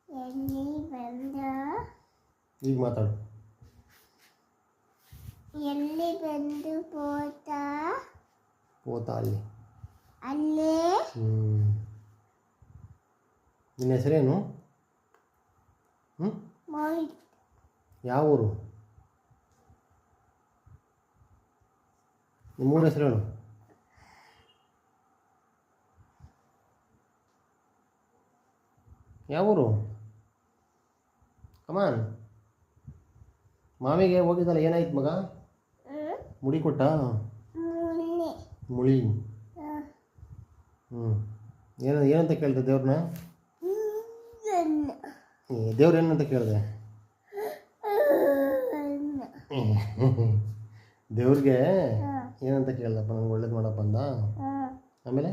ಎಲ್ಲಿ ಬಂದ ಈಗ ಮಾತಾಡು. ಎಲ್ಲಿ ಬಂದು ಪೋತ ಅಲ್ಲಿ. ಅಲ್ಲೇ ನಿನ್ನ ಹೆಸರೇನು? ಮೋಹಿತ್. ಯಾವ ಊರು? ನಿಮ್ಮೂರ ಹೆಸರೇನು? ಯಾವ ಊರು? ಕಮಾನ್. ಮಾಮಿಗೆ ಹೋಗಿದ್ದಲ್ಲ, ಏನಾಯ್ತು ಮಗ? ಮುಡಿ ಕೊಟ್ಟ? ಮುಳಿ. ಏನಂತ ಕೇಳಿದೆ ದೇವ್ರನ್ನ? ದೇವ್ರು ಏನಂತ ಕೇಳಿದೆ? ದೇವ್ರಿಗೆ ಏನಂತ ಕೇಳ್ದಪ್ಪ? ನಂಗೆ ಒಳ್ಳೇದು ಮಾಡಪ್ಪ ಅಂದ. ಆಮೇಲೆ